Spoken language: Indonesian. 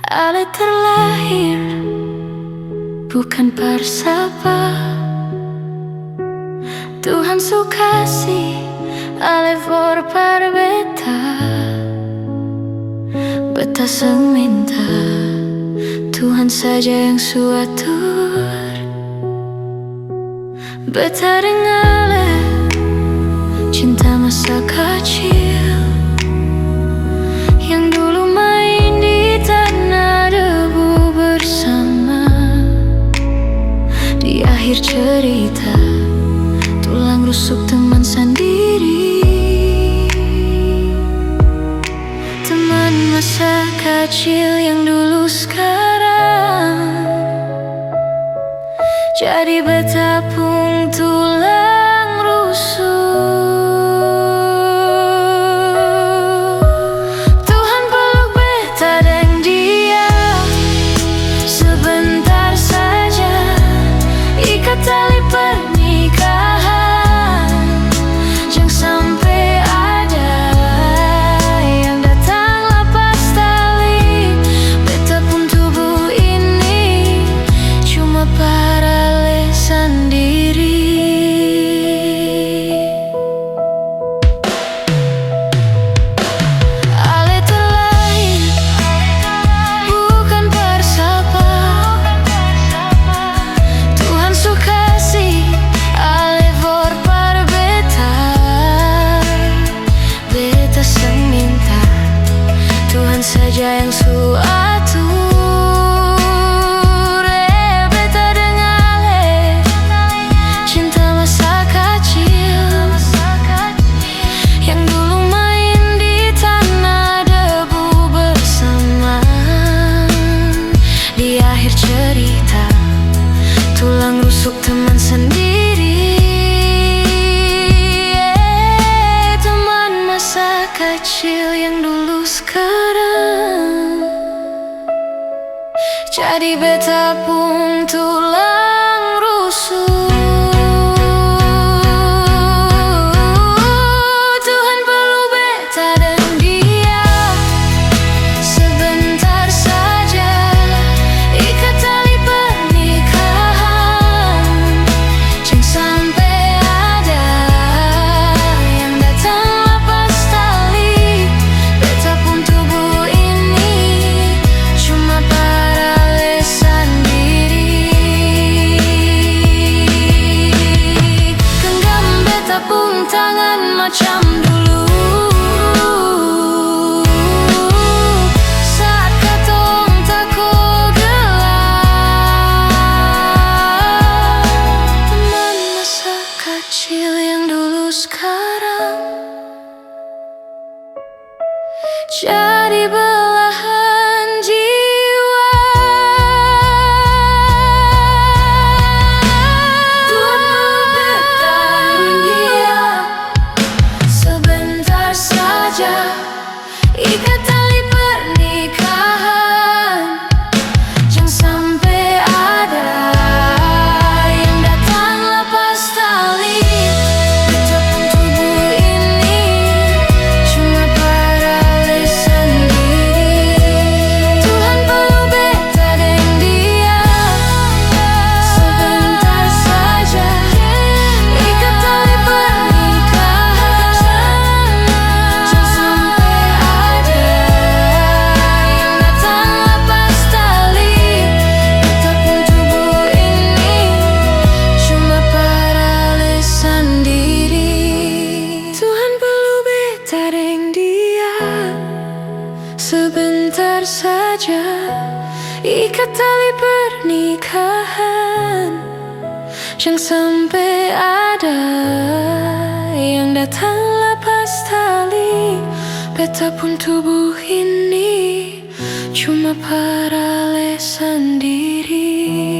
Ale terlahir bukan persapa. Tuhan sukasi ale for parbeta. Beta seminta Tuhan saja yang suatur. Beta dengale cinta masa kecil yang dulu main di tanah debu bersama. Di akhir cerita tulang rusuk teman sendiri. Teman masa kecil yang dulu sekarang jadi beta pun tulang rusuk. Tuhan peluk beta dan dia sebentar saja, ikat tali pernikahan. Jangan sampai ada yang datang lepas tali. Beta pun tubuh ini cuma paralel sendiri. Ale terlahir bukan persapa. Tuhan sukasi ale for parbeta. Beta seminta Tuhan saja yang suatur. Beta dengale cinta masa kecil yang dulu main di tanah debu bersama. Di akhir cerita tulang rusuk teman sendiri. Teman masa kecil yang dulu sekarang jadi beta pun tulang rusuk. Tuhan peluk beta dan dia sebentar saja, ikat tali pernikahan. Jangan sampai ada yang datang lepas tali. Beta pun tubuh ini cuma paralel sendiri. Genggam beta pun tangan macam dulu saat katong tako gelap. Teman masa kecil yang dulu sekarang jadi belahan jiwa. Tuhan peluk beta dan dia sebentar saja, ikat tali pernikahan. Jangan sampai ada yang datang lepas tali. Beta pun tubuh ini cuma paralel sendiri. Tuhan peluk beta dan dia sebentar saja, ikat tali pernikahan. Jangan sampai ada yang datang lepas tali. Beta pun tubuh ini cuma paralel sendiri. Tuhan peluk beta dan dia sebentar saja, ikat tali pernikahan. Jangan sampai ada yang datang lepas tali. Beta pun tubuh ini cuma paralel sendiri.